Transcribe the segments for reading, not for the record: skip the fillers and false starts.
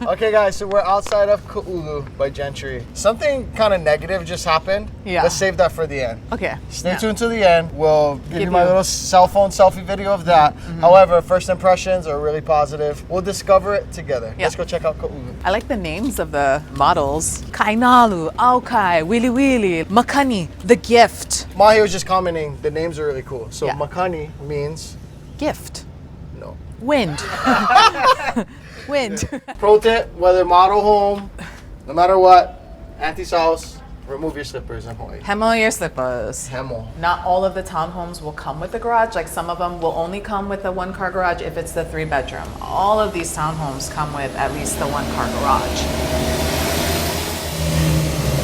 Okay, guys, so we're outside of Kaulu by Gentry. Something kind of negative just happened. Yeah. Let's save that for the end. Okay. Stay tuned to the end. We'll give you my little cell phone selfie video of that. However, first impressions are really positive. We'll discover it together. Yeah. Let's go check out Kaulu. I like the names of the models. Kainalu, Aukai, Wili Wili, Makani, the gift. Mahe was just commenting, the names are really cool. So Yeah. Makani means Gift. no. Wind. Wind. Pro tip, whether model home, no matter what, Auntie's house, remove your slippers in Hawaii. Hemo your slippers. Hemo. Not all of the townhomes will come with the garage. Like some of them will only come with the 1-car garage if it's the 3-bedroom. All of these townhomes come with at least the 1-car garage.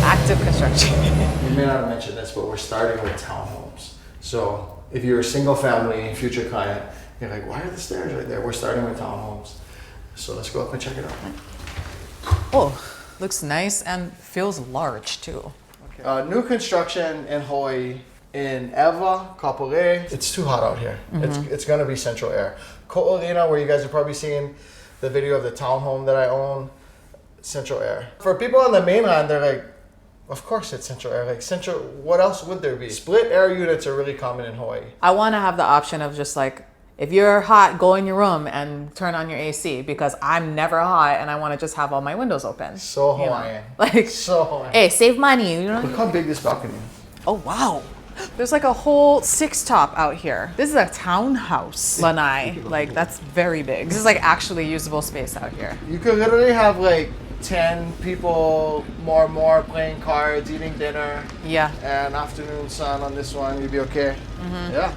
Active construction. You may not have mentioned this, but we're starting with townhomes. So if you're a single family future client, you're like, why are the stairs right there? We're starting with townhomes. So let's go up and check it out. Oh, looks nice and feels large too. Okay. New construction in Hawaii, in Ewa, Kapolei. It's too hot out here. It's gonna be central air. Olina, where you guys are probably seeing the video of the townhome that I own, central air. For people on the mainland, they're like, of course it's central air. Like central, what else would there be? Split air units are really common in Hawaii. I want to have the option of just like, if you're hot, go in your room and turn on your AC because I'm never hot and I want to just have all my windows open. So you know? Hawaiian. Like, So Hawaiian. hey, save money. You know? Look how big this balcony is. Oh, wow. There's like a whole 6-top out here. This is a townhouse, lanai. Like, that's very big. This is like actually usable space out here. You could literally have like 10 people, more playing cards, eating dinner, Yeah. and afternoon sun on this one. You'd be okay. Yeah.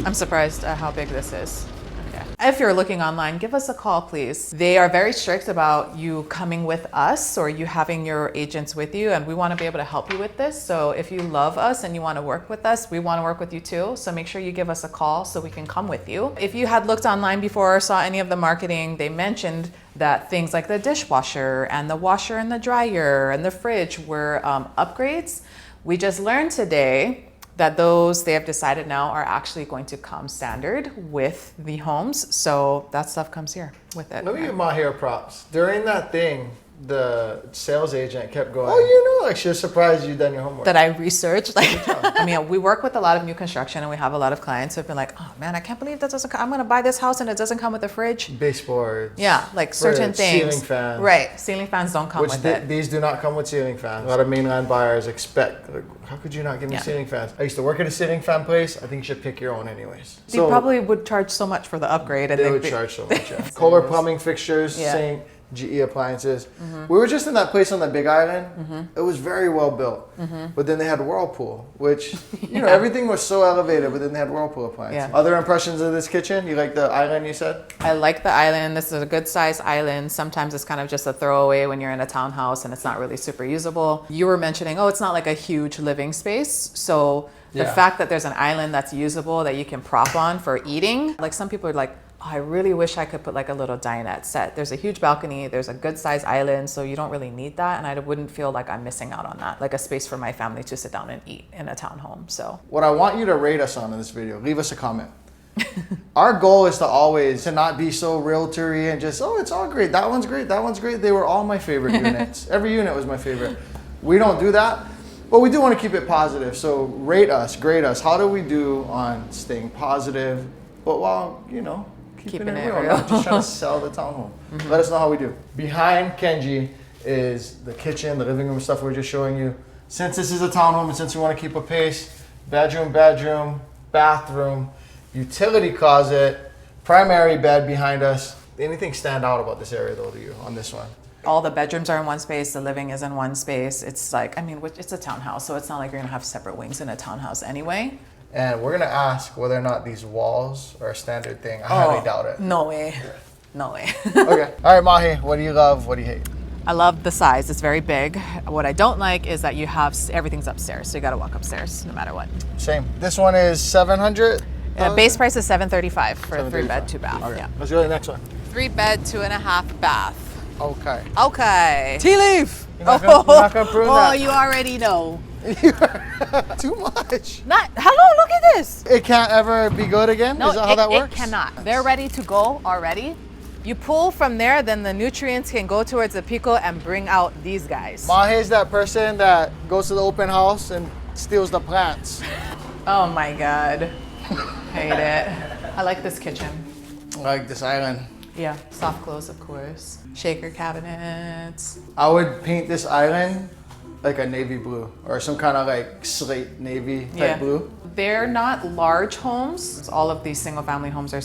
I'm surprised at how big this is. Okay. If you're looking online, give us a call, please. They are very strict about you coming with us or you having your agents with you, and we want to be able to help you with this. So if you love us and you want to work with us, we want to work with you too. So make sure you give us a call so we can come with you. If you had looked online before or saw any of the marketing, they mentioned that things like the dishwasher and the washer and the dryer and the fridge were upgrades. We just learned today that those they have decided now are actually going to come standard with the homes. So that stuff comes here with it. Let me give Mahe props. During that thing, the sales agent kept going, oh, like she was surprised you'd done your homework. That I researched. Like, I mean, we work with a lot of new construction and we have a lot of clients who have been like, oh man, I can't believe that doesn't come. I'm going to buy this house and it doesn't come with a fridge. Baseboards. Yeah, like certain things. Ceiling fans. Right, ceiling fans don't come with it. These do not come with ceiling fans. A lot of mainland buyers expect, like, how could you not give me ceiling fans? I used to work at a ceiling fan place. I think you should pick your own anyways. They probably would charge so much for the upgrade. And they would charge so much, yeah. Kohler plumbing fixtures, same. GE appliances. We were just in that place on the Big Island. It was very well built, but then they had Whirlpool, which everything was so elevated, but then they had Whirlpool appliances. Other impressions of this kitchen? You like the island? You said I like the island. This is a good sized island. Sometimes it's kind of just a throwaway when you're in a townhouse and it's not really super usable. You were mentioning, it's not like a huge living space, so the fact that there's an island that's usable that you can prop on for eating, like some people are like, I really wish I could put like a little dinette set. There's a huge balcony, there's a good sized island, so you don't really need that, and I wouldn't feel like I'm missing out on that, like a space for my family to sit down and eat in a townhome. So what I want you to rate us on in this video, leave us a comment. Our goal is to not be so realtor-y and just, it's all great, that one's great, that one's great. They were all my favorite units. Every unit was my favorite. We don't do that, but we do want to keep it positive. So rate us, grade us. How do we do on staying positive, but while, keeping it real. Not just trying to sell the townhome. Let us know how we do. Behind Kenji is the kitchen, the living room stuff we were just showing you. Since this is a townhome and since we want to keep a pace, bedroom, bathroom, utility closet, primary bed behind us. Anything stand out about this area though to you on this one? All the bedrooms are in one space, the living is in one space. It's like, it's a townhouse, so it's not like you're gonna have separate wings in a townhouse anyway. And we're gonna ask whether or not these walls are a standard thing. I highly doubt it. No way. No way. Okay. All right, Mahe, what do you love? What do you hate? I love the size. It's very big. What I don't like is that you have everything's upstairs, so you got to walk upstairs no matter what. Same. This one is 700. Base price is $735 for a 3-bed, 2-bath. Okay. Yeah. Let's go to the next one. 3-bed, 2.5 bath. Okay. Okay. Tea leaf. You're not gonna prune that. Oh, you already know. Too much. Hello, look at this. It can't ever be good again? No, Is that how that works? It cannot. They're ready to go already. You pull from there, then the nutrients can go towards the pico and bring out these guys. Mahe is that person that goes to the open house and steals the plants. Oh my God. Hate it. I like this kitchen. I like this island. Yeah, soft close, of course. Shaker cabinets. I would paint this island like a navy blue or some kind of like slate navy type blue. They're not large homes. All of these single family homes are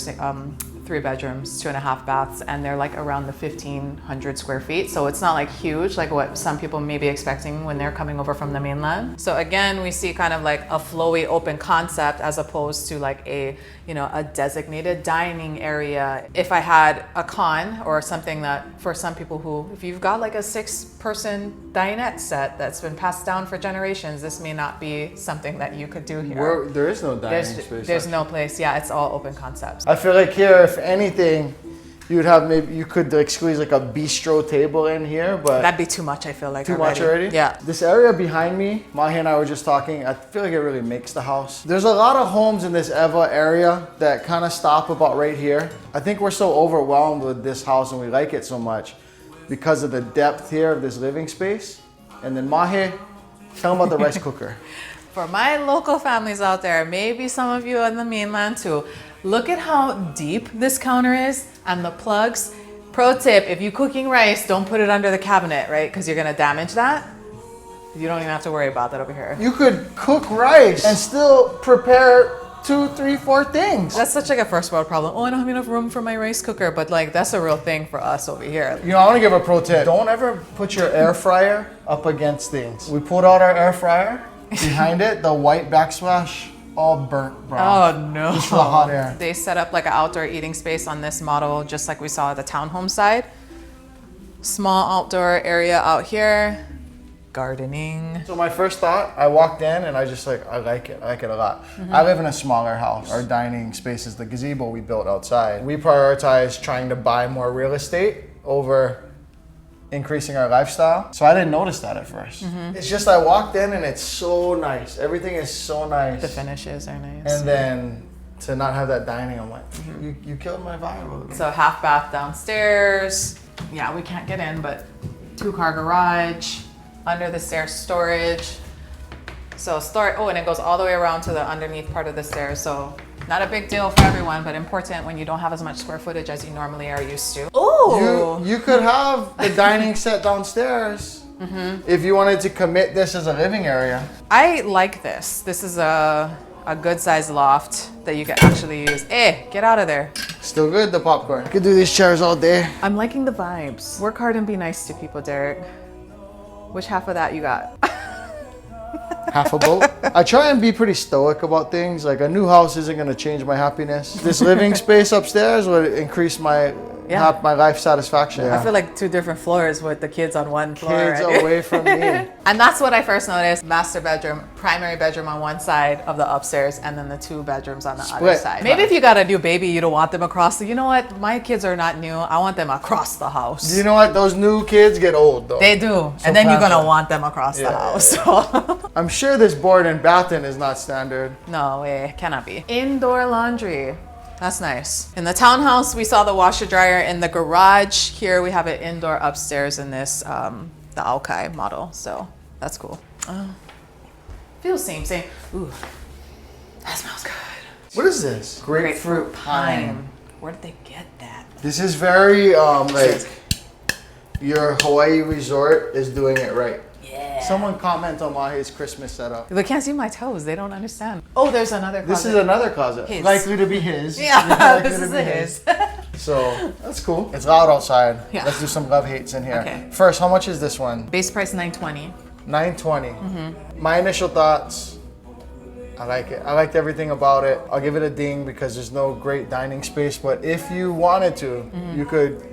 3 bedrooms, 2.5 baths, and they're like around the 1,500 square feet. So it's not like huge, like what some people may be expecting when they're coming over from the mainland. So again, we see kind of like a flowy open concept as opposed to like a, you know, a designated dining area. If I had a con or something that for some people who, if you've got like a 6-person dinette set that's been passed down for generations, this may not be something that you could do here. There is no dining space. There's no place. Yeah, it's all open concepts. I feel like here, if anything, you'd have maybe you could like squeeze like a bistro table in here, but that'd be too much. I feel like too much already. Yeah. This area behind me, Mahe and I were just talking. I feel like it really makes the house. There's a lot of homes in this Eva area that kind of stop about right here. I think we're so overwhelmed with this house and we like it so much because of the depth here of this living space. And then Mahe, tell them about the rice cooker. For my local families out there, maybe some of you on the mainland too, look at how deep this counter is and the plugs. Pro tip, if you're cooking rice, don't put it under the cabinet, right? Because you're gonna damage that. You don't even have to worry about that over here. You could cook rice and still prepare 2, 3, 4 things. That's such like a first world problem. Oh, I don't have enough room for my rice cooker, but like that's a real thing for us over here. You know, I want to give a pro tip. Don't ever put your air fryer up against things. We pulled out our air fryer. Behind it, the white backsplash, all burnt brown. Oh no. Just for the hot air. They set up like an outdoor eating space on this model, just like we saw at the townhome side. Small outdoor area out here. Gardening. So my first thought, I walked in and I just like, I like it a lot. I live in a smaller house. Our dining space is the gazebo we built outside. We prioritize trying to buy more real estate over increasing our lifestyle. So I didn't notice that at first. It's just I walked in and it's so nice. Everything is so nice. The finishes are nice. And then to not have that dining, I'm like, you killed my vibe a little bit. So half bath downstairs. Yeah, we can't get in, but 2-car garage. Under the stairs, storage. So and it goes all the way around to the underneath part of the stairs. So not a big deal for everyone, but important when you don't have as much square footage as you normally are used to. Oh! You could have the dining set downstairs if you wanted to commit this as a living area. I like this. This is a good sized loft that you can actually use. Get out of there. Still good, the popcorn. Could do these chairs all day. I'm liking the vibes. Work hard and be nice to people, Derek. Which half of that you got? Half a boat. I try and be pretty stoic about things. Like a new house isn't gonna change my happiness. This living space upstairs would increase my life satisfaction. I feel like 2 different floors with the kids on one floor. Kids away from me. And that's what I first noticed. Master bedroom, primary bedroom on one side of the upstairs, and then the 2 bedrooms on the other side. Maybe if you got a new baby, you don't want them across. You know what? My kids are not new. I want them across the house. You know what? Those new kids get old though. They do. So and then you're gonna want them across the house. So. I'm sure this board and bath in is not standard. No, it cannot be. Indoor laundry. That's nice. In the townhouse, we saw the washer dryer in the garage. Here we have it indoor upstairs in this, the Aokai model. So that's cool. Feels same. Ooh, that smells good. What is this? Grapefruit pine. Where did they get that? This is very, like, your Hawaii resort is doing it right. Yeah. Someone comment on Mahe's Christmas setup. They can't see my toes. They don't understand. Oh, there's another closet. This is another closet. His. Likely to be his. Yeah, this is his. So that's cool. It's loud outside. Yeah. Let's do some love hates in here. Okay. First, how much is this one? Base price $920. $920. My initial thoughts. I like it. I liked everything about it. I'll give it a ding because there's no great dining space. But if you wanted to, you could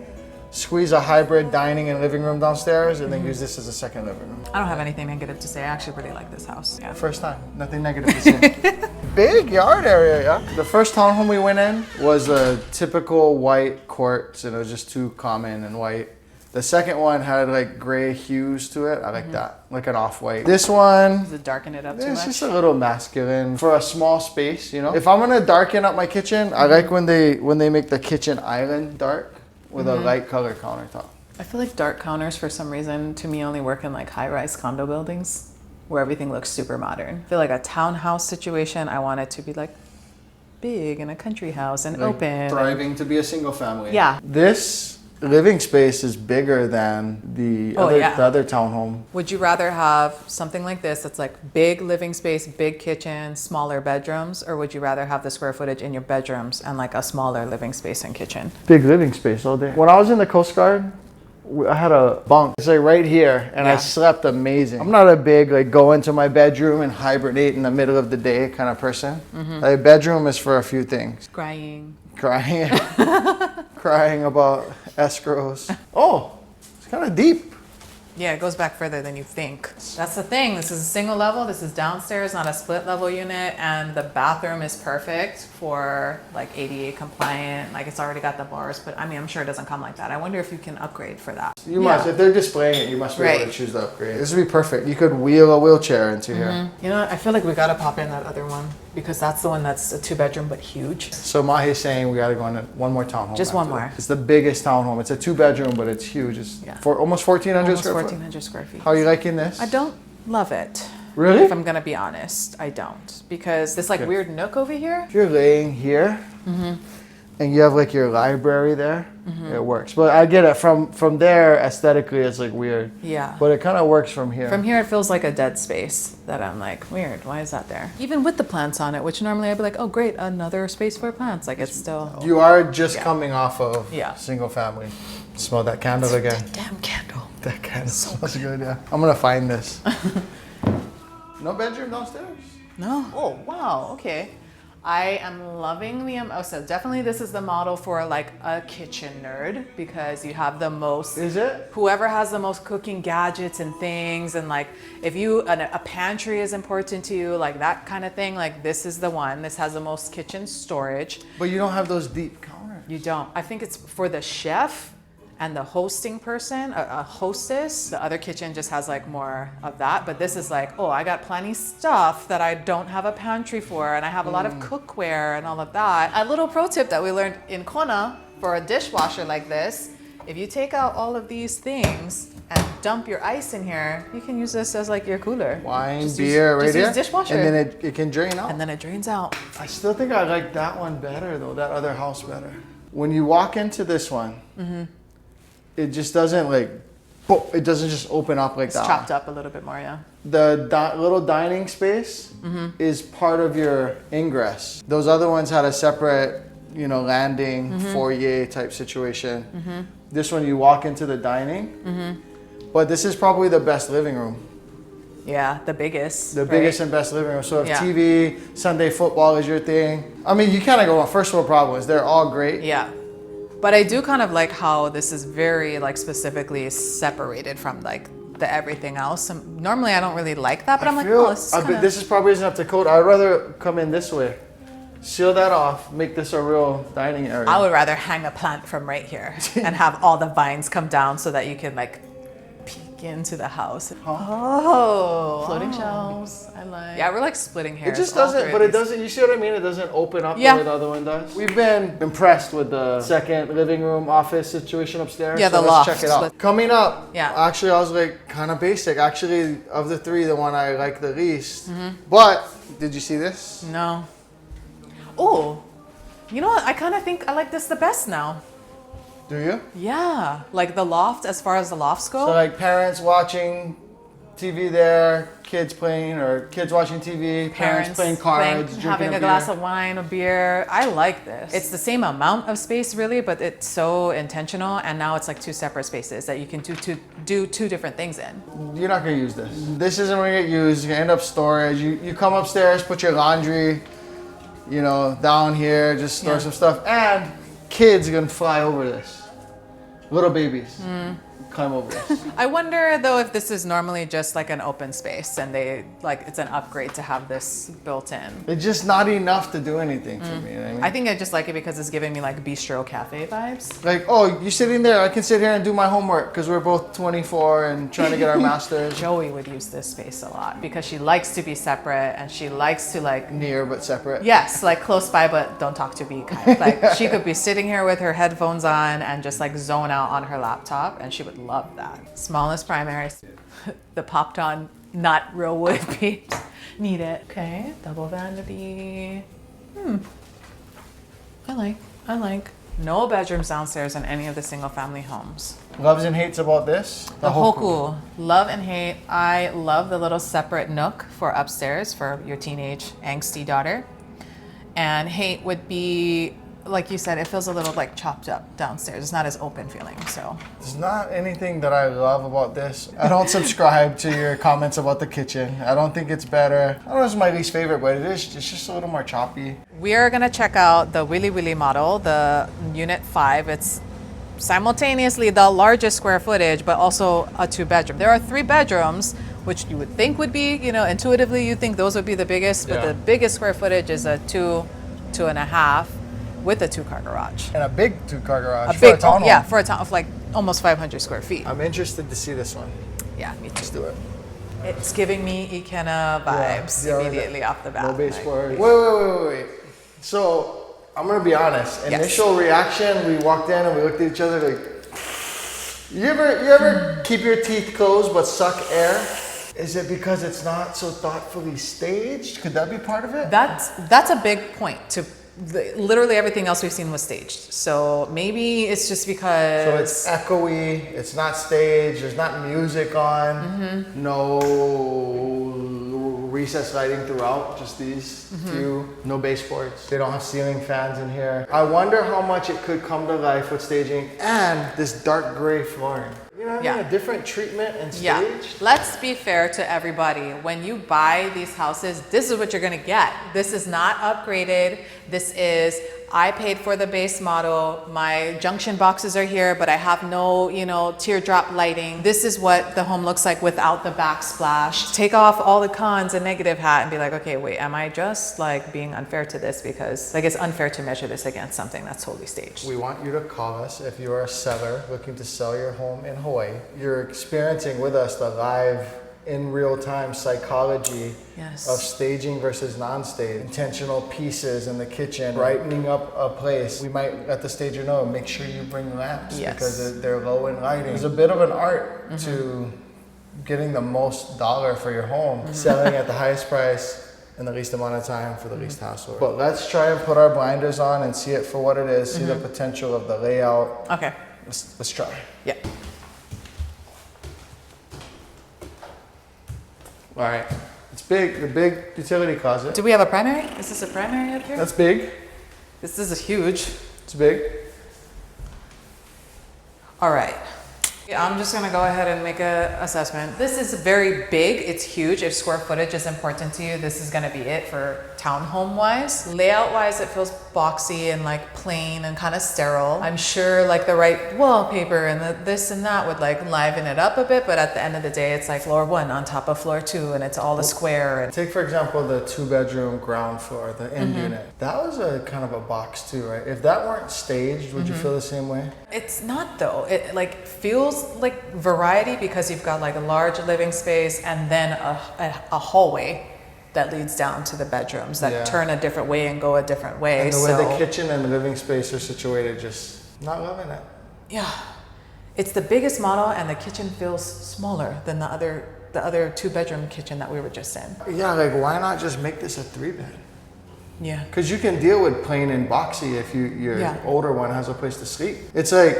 squeeze a hybrid dining and living room downstairs and then use this as a second living room. I don't have anything negative to say. I actually really like this house. Yeah. First time, nothing negative to say. Big yard area, yeah. The first townhome we went in was a typical white quartz and it was just too common and white. The second one had like gray hues to it. I like that, like an off-white. This one, Does it darken it up too it's much? just a little masculine for a small space, you know. If I'm gonna darken up my kitchen, I like when they make the kitchen island dark. with a light color countertop. I feel like dark counters for some reason to me only work in like high-rise condo buildings where everything looks super modern. I feel like a townhouse situation, I want it to be like big in a country house and Like open. thriving to be a single family. Yeah. This living space is bigger than the other townhome. Would you rather have something like this that's like big living space, big kitchen, smaller bedrooms, or would you rather have the square footage in your bedrooms and like a smaller living space and kitchen? Big living space all day. When I was in the Coast Guard, I had a bunk. It's like right here, and I slept amazing. I'm not a big like go into my bedroom and hibernate in the middle of the day kind of person. Like bedroom is for a few things. Crying. Crying about escrows. Oh, it's kind of deep. Yeah, it goes back further than you think. That's the thing. This is a single level. This is downstairs, not a split level unit. And the bathroom is perfect for like ADA compliant. Like it's already got the bars, but I mean, I'm sure it doesn't come like that. I wonder if you can upgrade for that. You must. If they're displaying it, you must be able to choose the upgrade. This would be perfect. You could wheel a wheelchair into here. You know what? I feel like we got to pop in that other one because that's the one that's a 2-bedroom but huge. So Mahe's saying we got to go on one more townhome. Just one more. It's the biggest townhome. It's a 2-bedroom, but it's huge. It's for almost 1,400 square feet. 1,400 square feet. How are you liking this? I don't love it. Really? If I'm gonna be honest, I don't. Because this like weird nook over here. If you're laying here and you have like your library there, it works. But I get it. From there, aesthetically, it's like weird. Yeah. But it kind of works from here. From here, it feels like a dead space that I'm like, weird, why is that there? Even with the plants on it, which normally I'd be like, oh great, another space for plants. Like it's still... You are just coming off of Yeah. single family. Smell that candle again. That damn candle. That candle smells good, yeah. I'm gonna find this. No bedroom downstairs? No. Oh, wow, okay. I am loving the, so definitely this is the model for like a kitchen nerd because you have the most. Is it? Whoever has the most cooking gadgets and things, and like if you, a pantry is important to you, like that kind of thing, like this is the one. This has the most kitchen storage. But you don't have those deep counters. You don't. I think it's for the chef and the hosting person, a hostess. The other kitchen just has like more of that, but this is like, oh, I got plenty stuff that I don't have a pantry for, and I have a lot of cookware and all of that. A little pro tip that we learned in Kona for a dishwasher like this, if you take out all of these things and dump your ice in here, you can use this as like your cooler. Wine, beer, right here. Use dishwasher. And then it can drain out. And then it drains out. I still think I like that one better though, that other house better. When you walk into this one, it just doesn't like, it doesn't just open up like that. It's chopped up a little bit more, yeah. The little dining space is part of your ingress. Those other ones had a separate, landing, foyer type situation. This one, you walk into the dining, but this is probably the best living room. Yeah, the biggest. The biggest and best living room. So if TV, Sunday football is your thing, I mean, you kind of go on first world problems. They're all great. Yeah. But I do kind of like how this is very like specifically separated from like the everything else. Normally I don't really like that, but I'm like, oh, this is probably isn't up to code. I'd rather come in this way. Seal that off, make this a real dining area. I would rather hang a plant from right here and have all the vines come down so that you can like peek into the house. Floating shelves. I like. Yeah, we're like splitting hairs. It just doesn't, but it doesn't, you see what I mean? It doesn't open up the way the other one does. We've been impressed with the second living room office situation upstairs. Yeah, so the loft. Let's check it out. Coming up, Yeah. actually I was like kind of basic. Actually, of the three, the one I like the least. But, did you see this? No. Oh, you know what? I kind of think I like this the best now. Do you? Yeah, like the loft, as far as the lofts go. So like parents watching TV there, kids playing, or kids watching TV, parents playing cards, drinking having a glass of wine, a beer. I like this. It's the same amount of space really, but it's so intentional, and now it's like two separate spaces that you can do two different things in. You're not gonna use this. This isn't gonna get used. You're gonna end up storage. You come upstairs, put your laundry, down here, just store some stuff, and kids are gonna fly over this. Little babies. climb over this. I wonder though if this is normally just like an open space and they like it's an upgrade to have this built in. It's just not enough to do anything for me. You know what I mean? I think I just like it because it's giving me like bistro cafe vibes. Like, oh, you're sitting there. I can sit here and do my homework because we're both 24 and trying to get our masters. Joey would use this space a lot because she likes to be separate and she likes to like Near but separate. yes, like close by but don't talk to me kind of. Like she could be sitting here with her headphones on and just like zone out on her laptop and she would love that. Smallest primary, the popped on, not real wood beams. Need it. Okay, double vanity. I like. No bedrooms downstairs in any of the single family homes. Loves and hates about this? The Hoku, love and hate. I love the little separate nook for upstairs for your teenage angsty daughter. And hate would be, like you said, it feels a little like chopped up downstairs. It's not as open feeling, so. There's not anything that I love about this. I don't subscribe to your comments about the kitchen. I don't think it's better. I don't know if it's my least favorite, but it's just a little more choppy. We are gonna check out the Willy Willy model, the Unit 5. It's simultaneously the largest square footage, but also a 2-bedroom. There are 3 bedrooms, which you would think would be, you know, intuitively you think those would be the biggest, but the biggest square footage is a 2.5 with a 2-car garage. And a big 2-car garage A for a big, townhome. yeah, for a town of like almost 500 square feet. I'm interested to see this one. Yeah, me Let's too. do it. It's giving me Ikena vibes Yeah, immediately off the bat. No base Like, floors. Wait. So I'm gonna be honest. Yes. Initial reaction, we walked in and we looked at each other like, you ever keep your teeth closed but suck air? Is it because it's not so thoughtfully staged? Could that be part of it? That's a big point. Literally everything else we've seen was staged. So maybe it's just because. So it's echoey, it's not staged, there's not music on, no recessed lighting throughout, just these few, no baseboards. They don't have ceiling fans in here. I wonder how much it could come to life with staging and this dark gray flooring. You know what I mean? A different treatment and stage. Yeah. Let's be fair to everybody. When you buy these houses, this is what you're gonna get. This is not upgraded. This is, I paid for the base model. My junction boxes are here, but I have no, teardrop lighting. This is what the home looks like without the backsplash. Take off all the cons and negative hat and be like, okay, wait, am I just like being unfair to this? Because like it's unfair to measure this against something that's totally staged. We want you to call us if you're a seller looking to sell your home in Hawaii. You're experiencing with us the live in real-time psychology of staging versus non-stage, intentional pieces in the kitchen, brightening up a place. We might let the stager know, make sure you bring lamps because they're low in lighting. There's a bit of an art to getting the most dollar for your home, selling at the highest price in the least amount of time for the least hassle. But let's try and put our blinders on and see it for what it is, see the potential of the layout. Okay. Let's try. Yeah. All right, it's big, the big utility closet. Do we have a primary? Is this a primary up here? That's big. This is huge. It's big. All right. I'm just gonna go ahead and make an assessment. This is very big, it's huge. If square footage is important to you, this is gonna be it for townhome wise. Layout wise, it feels boxy and like plain and kind of sterile. I'm sure like the right wallpaper and this and that would like liven it up a bit, but at the end of the day, it's like floor 1 on top of floor 2 and it's all a square. And take for example, the 2-bedroom ground floor, the end unit. That was a kind of a box too, right? If that weren't staged, would you feel the same way? It's not though. It like feels like variety because you've got like a large living space and then a hallway that leads down to the bedrooms that turn a different way and go a different way. And the way the kitchen and the living space are situated, just not loving it. Yeah, it's the biggest model and the kitchen feels smaller than the other 2-bedroom kitchen that we were just in. Yeah, like why not just make this a 3-bed? Yeah. Because you can deal with plain and boxy if your older one has a place to sleep. It's like,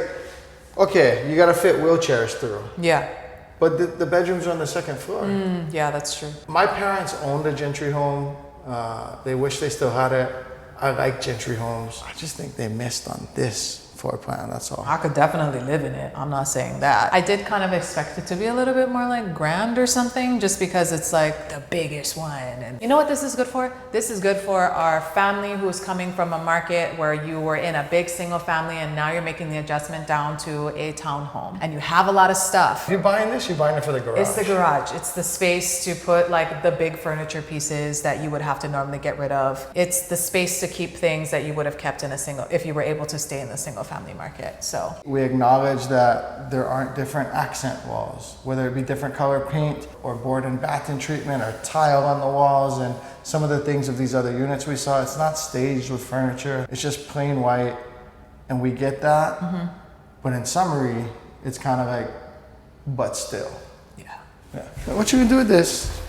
okay, you got to fit wheelchairs through. Yeah. But the bedrooms are on the 2nd floor. Yeah, that's true. My parents owned a Gentry home. They wish they still had it. I like Gentry homes. I just think they missed on this floor plan, that's all. I could definitely live in it. I'm not saying that. I did kind of expect it to be a little bit more like grand or something, just because it's like the biggest one. And you know what this is good for? This is good for our family who's coming from a market where you were in a big single family and now you're making the adjustment down to a townhome and you have a lot of stuff. If you're buying this, you're buying it for the garage. It's the garage. It's the space to put like the big furniture pieces that you would have to normally get rid of. It's the space to keep things that you would have kept in a single, if you were able to stay in the single family market. So we acknowledge that there aren't different accent walls, whether it be different color paint or board and batten treatment or tile on the walls and some of the things of these other units we saw. It's not staged with furniture. It's just plain white, and we get that. But in summary, it's kind of like, but still. yeah, What you gonna do with this?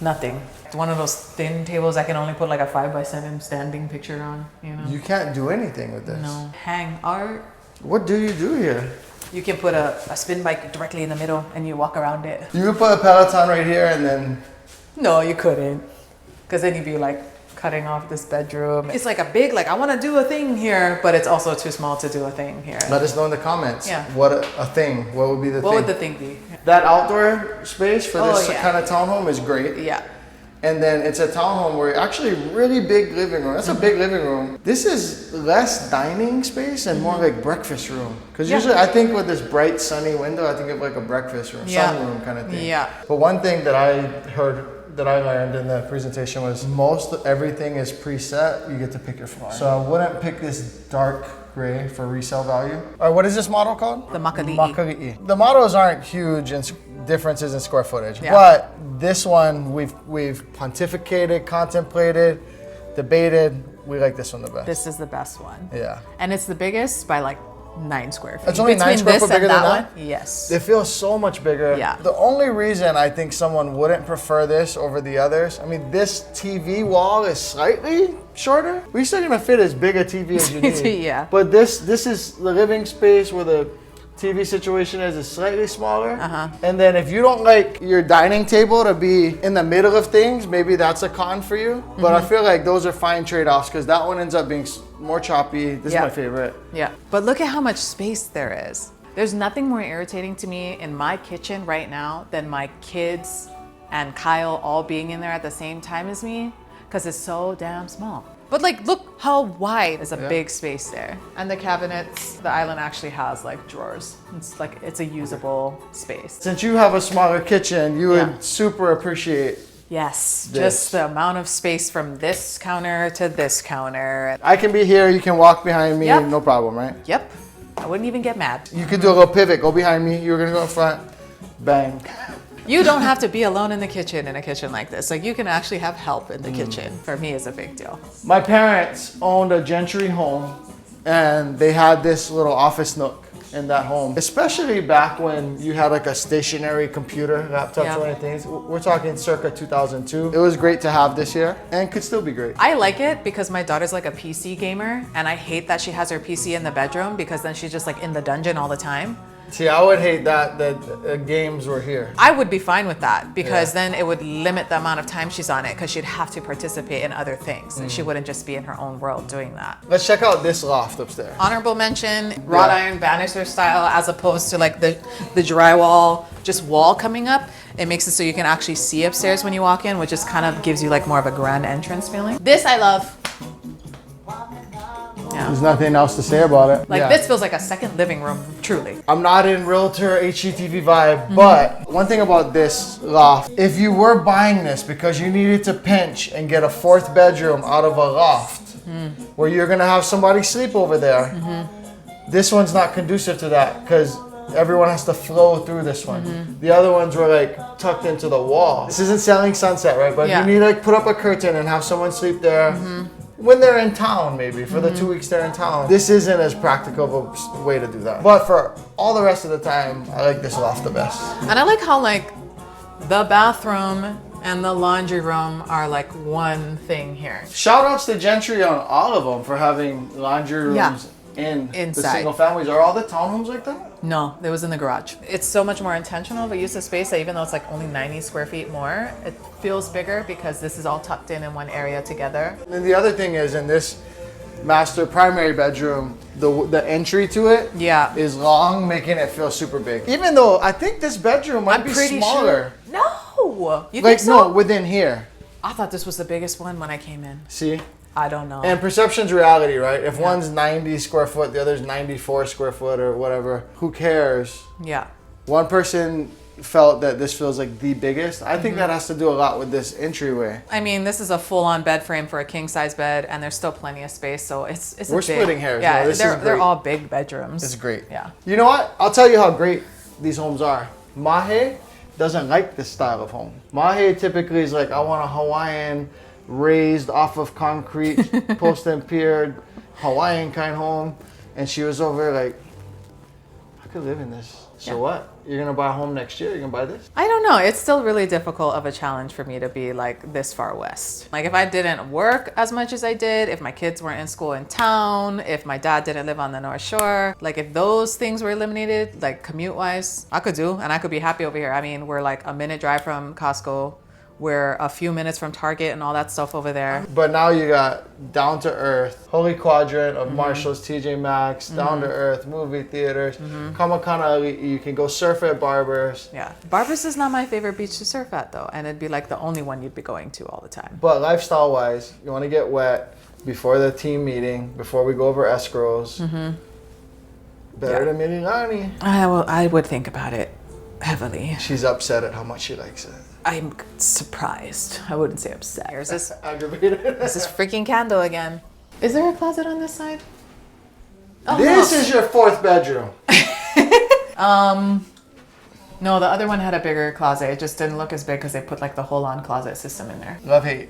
nothing. It's one of those thin tables I can only put like a 5x7 standing picture on, you know? You can't do anything with this. No. Hang art. What do you do here? You can put a spin bike directly in the middle and you walk around it. You could put a Peloton right here and then... No, you couldn't. Because then you'd be like cutting off this bedroom. It's like a big, like I want to do a thing here, but it's also too small to do a thing here. Let us know in the comments. Yeah. What a thing. What would be the thing? What would the thing be? That outdoor space for this yeah. kind of townhome is great. Yeah. And then it's a townhome where actually really big living room. That's a big living room. This is less dining space and more like breakfast room. Because usually I think with this bright sunny window, I think of like a breakfast room, sunroom kind of thing. Yeah. But one thing that I heard, that I learned in the presentation was most everything is preset. You get to pick your floor. So I wouldn't pick this dark gray for resale value. All right, what is this model called? The Makali'i. Makali'i. The models aren't huge in differences in square footage, Yeah. but this one we've pontificated, contemplated, debated. We like this one the best. This is the best one. Yeah. And it's the biggest by like 9 square feet. It's only 9 Between square this foot and bigger than that that? one? Yes. It feels so much bigger. Yeah. The only reason I think someone wouldn't prefer this over the others, I mean, this TV wall is slightly shorter. We're still gonna fit as big a TV as you need. Yeah. But this is the living space where the TV situation is slightly smaller. And then if you don't like your dining table to be in the middle of things, maybe that's a con for you. But I feel like those are fine trade-offs because that one ends up being more choppy. This is my favorite. Yeah. But look at how much space there is. There's nothing more irritating to me in my kitchen right now than my kids and Kyle all being in there at the same time as me because it's so damn small. But like, look how wide is a big space there. And the cabinets, the island actually has like drawers. It's like, it's a usable space. Since you have a smaller kitchen, you would super appreciate Yes, this. just the amount of space from this counter to this counter. I can be here, you can walk behind me, Yep. no problem, right? Yep, I wouldn't even get mad. You could do a little pivot, go behind me, you're gonna go in front, bang. You don't have to be alone in the kitchen in a kitchen like this. Like you can actually have help in the kitchen. For me, it's a big deal. My parents owned a Gentry home and they had this little office nook in that home. Especially back when you had like a stationary computer, laptops or anything. We're talking circa 2002. It was great to have this here and could still be great. I like it because my daughter's like a PC gamer and I hate that she has her PC in the bedroom because then she's just like in the dungeon all the time. See, I would hate that games were here. I would be fine with that because then it would limit the amount of time she's on it because she'd have to participate in other things and she wouldn't just be in her own world doing that. Let's check out this loft upstairs. Honorable mention, wrought iron banister style as opposed to like the drywall, just wall coming up. It makes it so you can actually see upstairs when you walk in, which just kind of gives you like more of a grand entrance feeling. This I love. Yeah. There's nothing else to say about it. Like this feels like a second living room, truly. I'm not in realtor HGTV vibe, but one thing about this loft, if you were buying this because you needed to pinch and get a 4th bedroom out of a loft where you're gonna have somebody sleep over there, this one's not conducive to that because everyone has to flow through this one. The other ones were like tucked into the wall. This isn't selling Sunset, right? But you need to like put up a curtain and have someone sleep there. When they're in town, maybe, for the 2 weeks they're in town. This isn't as practical of a way to do that. But for all the rest of the time, I like this loft the best. And I like how like the bathroom and the laundry room are like one thing here. Shout outs to Gentry on all of them for having laundry rooms in the single families. Are all the townhomes like that? No, it was in the garage. It's so much more intentional of a use of space that even though it's like only 90 square feet more, it feels bigger because this is all tucked in one area together. And the other thing is in this master primary bedroom, the entry to it Yeah. is long, making it feel super big. Even though I think this bedroom might be smaller. Sure. No. You Like think so? no, within here. I thought this was the biggest one when I came in. See? I don't know. And perception's reality, right? If one's 90 square foot, the other's 94 square foot or whatever, who cares? Yeah. One person felt that this feels like the biggest. I think that has to do a lot with this entryway. I mean, this is a full-on bed frame for a king-size bed, and there's still plenty of space, so it's We're a big, splitting hairs. Yeah, No, this is they're great. all big bedrooms. It's great. Yeah. You know what? I'll tell you how great these homes are. Mahe doesn't like this style of home. Mahe typically is like, I want a Hawaiian, raised off of concrete, post and piered, Hawaiian kind home. And she was over like, I could live in this. So what? You're gonna buy a home next year? You're gonna buy this? I don't know. It's still really difficult of a challenge for me to be like this far west. Like if I didn't work as much as I did, if my kids weren't in school in town, if my dad didn't live on the North Shore, like if those things were eliminated, like commute wise, I could do and I could be happy over here. I mean, we're like a minute drive from Costco. We're a few minutes from Target and all that stuff over there. But now you got down to earth, holy quadrant of Marshalls, TJ Maxx, down to earth, movie theaters, Kamakana, you can go surf at Barbers. Yeah. Barbers is not my favorite beach to surf at though, and it'd be like the only one you'd be going to all the time. But lifestyle wise, you want to get wet before the team meeting, before we go over escrows. Better than Mililani. I would think about it heavily. She's upset at how much she likes it. I'm surprised. I wouldn't say upset. There's this Aggravated. This is freaking Condo again. Is there a closet on this side? Oh, This no. is your fourth bedroom. No, the other one had a bigger closet. It just didn't look as big because they put like the whole on closet system in there. Love hate.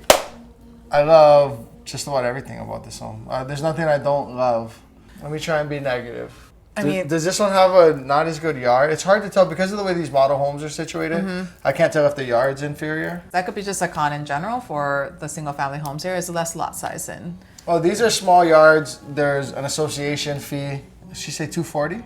I love just about everything about this home. There's nothing I don't love. Let me try and be negative. I mean, Does this one have a not as good yard? It's hard to tell because of the way these model homes are situated. I can't tell if the yard's inferior. that could be just a con in general for the single family homes here is less lot size and Oh, these are small yards. There's an association fee. Did she say 240?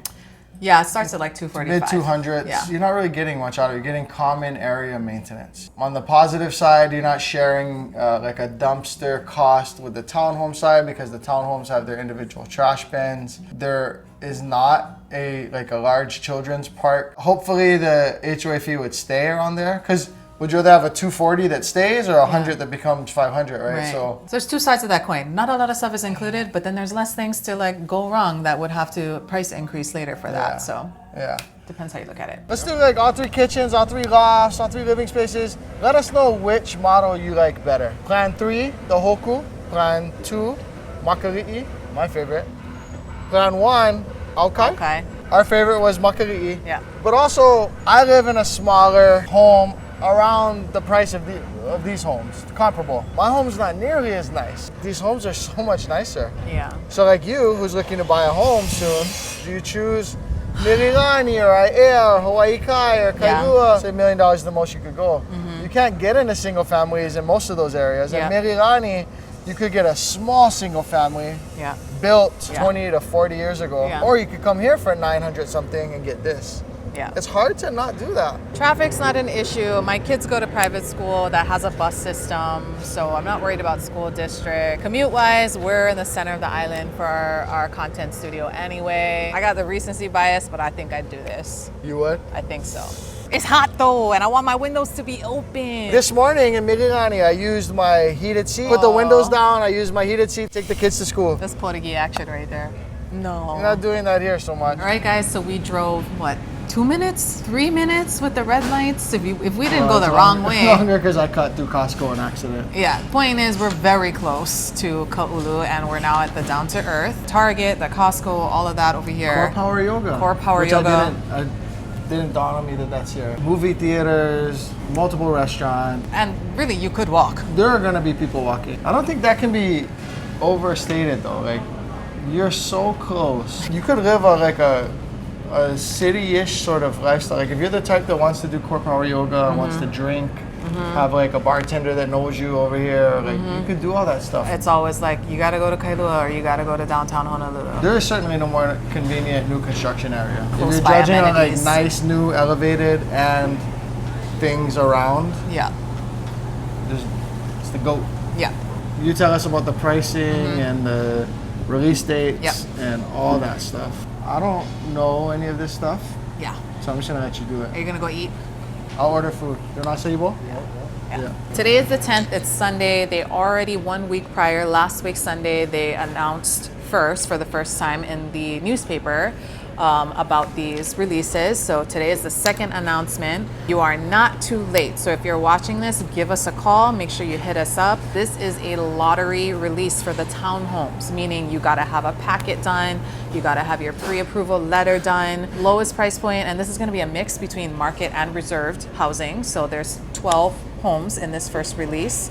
yeah, it starts at like 245. Mid 200s. Yeah. You're not really getting much out of it. You're getting common area maintenance. On the positive side, you're not sharing like a dumpster cost with the townhome side because the townhomes have their individual trash bins. There is not a large children's park. Hopefully the HOA fee would stay around there because would you rather have a 240 that stays or 100 that becomes 500, right? So there's two sides of that coin. Not a lot of stuff is included, but then there's less things to like go wrong that would have to price increase later for that. So yeah. depends how you look at it. Let's do like all three kitchens, all three lofts, all three living spaces. Let us know which model you like better. Plan 3, the Hoku. Plan 2, Makali'i, my favorite. Plan 1, Aukai. Okay. Our favorite was Makali'i. Yeah. But also, I live in a smaller home around the price of these homes, comparable. My home's not nearly as nice. These homes are so much nicer. Yeah. So like you, who's looking to buy a home soon, do you choose Mililani or Aiea or Hawaii Kai or Kailua? Say $1 million is the most you could go. You can't get into single families in most of those areas. Yeah. And Mililani, you could get a small single family Yeah. built Yeah. 20 to 40 years ago. Yeah. Or you could come here for 900 something and get this. Yeah. It's hard to not do that. Traffic's not an issue. My kids go to private school that has a bus system, so I'm not worried about school district. Commute-wise, we're in the center of the island for our content studio anyway. I got the recency bias, but I think I'd do this. You would? I think so. It's hot though, and I want my windows to be open. This morning in Mililani, I used my heated seat. Put the windows down, I used my heated seat, take the kids to school. That's Portuguese action right there. No. You're not doing that here so much. All right, guys, so we drove, what, 2 minutes, 3 minutes with the red lights? If we didn't go the wrong way. Longer because I cut through Costco on accident. Yeah, point is we're very close to Kaulu and we're now at the Down to Earth, Target, the Costco, all of that over here. Core Power Yoga. Core Power which Yoga. I didn't dawn on me that that's here. Movie theaters, multiple restaurants. And really, you could walk. There are gonna be people walking. I don't think that can be overstated though. Like, you're so close. You could live a city-ish sort of lifestyle. Like if you're the type that wants to do core power yoga, wants to drink, have like a bartender that knows you over here, like you could do all that stuff. It's always like, you gotta go to Kailua or you gotta go to downtown Honolulu. There is certainly no more convenient new construction area. Close If you're by judging on like amenities. nice, new, elevated, and things around, Yeah, it's the GOAT. yeah. You tell us about the pricing and release dates, Yep. and all that stuff. I don't know any of this stuff, Yeah. so I'm just gonna let you do Are it. you gonna go eat? I'll order food. You're not Seibo? Yeah. Today is the 10th. It's Sunday. They already 1 week prior, last week Sunday, they announced for the first time in the newspaper about these releases. So today is the second announcement. You are not too late. So if you're watching this, give us a call. Make sure you hit us up. This is a lottery release for the townhomes, meaning you got to have a packet done. You got to have your pre-approval letter done. Lowest price point, and this is going to be a mix between market and reserved housing. So there's 12 homes in this first release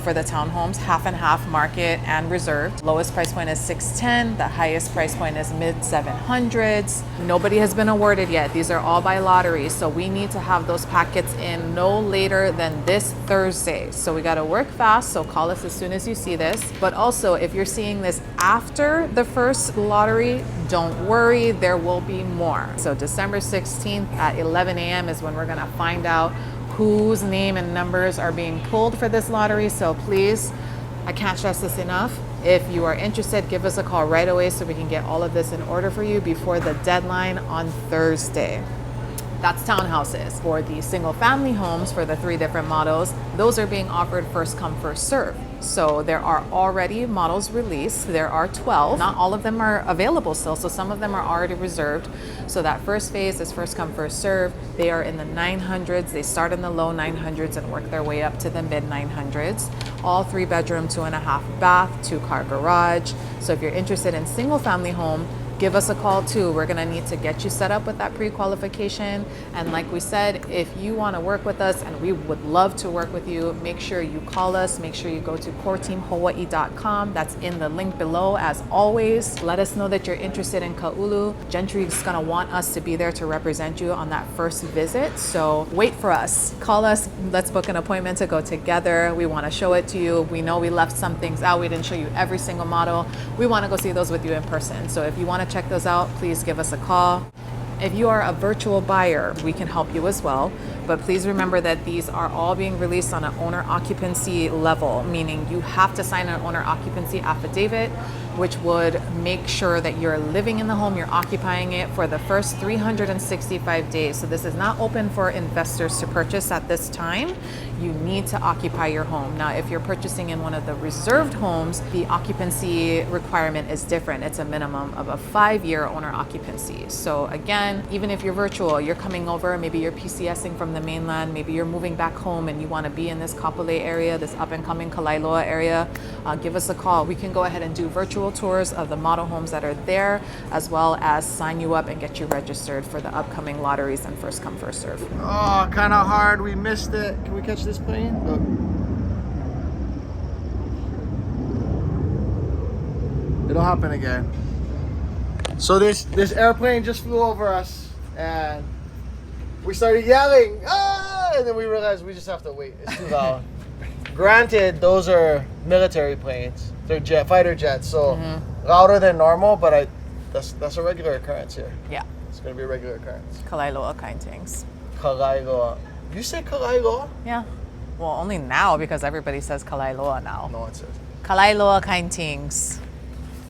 for the townhomes, half and half market and reserved. Lowest price point is $610. The highest price point is mid $700s. Nobody has been awarded yet. These are all by lottery, so we need to have those packets in no later than this Thursday. So we got to work fast. So call us as soon as you see this. But also, if you're seeing this after the first lottery, don't worry, there will be more. So December 16th at 11 a.m. is when we're gonna find out whose name and numbers are being pulled for this lottery. So please, I can't stress this enough. If you are interested, give us a call right away so we can get all of this in order for you before the deadline on Thursday. That's townhouses. For the single family homes, for the 3 different models, those are being offered first come, first serve. So there are already models released. There are 12. Not all of them are available still, so some of them are already reserved. So that first phase is first come, first serve. They are in the 900s. They start in the low 900s and work their way up to the mid 900s. All 3 bedroom, 2.5 bath, 2-car garage. So if you're interested in single family home, give us a call too. We're gonna need to get you set up with that pre-qualification. And like we said, if you wanna work with us, and we would love to work with you, make sure you call us, make sure you go to coreteamhawaii.com. That's in the link below as always. Let us know that you're interested in Kaulu. Gentry is gonna want us to be there to represent you on that first visit. So wait for us, call us, let's book an appointment to go together. We wanna show it to you. We know we left some things out. We didn't show you every single model. We wanna go see those with you in person. So if you wanna check those out, please give us a call. If you are a virtual buyer, we can help you as well. But please remember that these are all being released on an owner occupancy level, meaning you have to sign an owner occupancy affidavit, which would make sure that you're living in the home, you're occupying it for the first 365 days. So this is not open for investors to purchase at this time. You need to occupy your home. Now, if you're purchasing in one of the reserved homes, the occupancy requirement is different. It's a minimum of a 5-year owner occupancy. So again, even if you're virtual, you're coming over, maybe you're PCSing from the mainland, maybe you're moving back home and you want to be in this Kapolei area, this up and coming Kalailoa area, give us a call. We can go ahead and do virtual tours of the model homes that are there, as well as sign you up and get you registered for the upcoming lotteries and first come, first serve. Oh, kind of hard. We missed it. Can we catch this plane? Look. It'll happen again. So this airplane just flew over us, and we started yelling, ah! And then we realized we just have to wait. It's too loud. Granted, those are military planes. They're fighter jets, so louder than normal. But that's a regular occurrence here. Yeah, It's gonna be a regular occurrence. Kalailoa kind things. Kalailoa. You say Kalailoa? Yeah. Well, only now because everybody says Kalailoa now. No one says. Kalailoa kind things.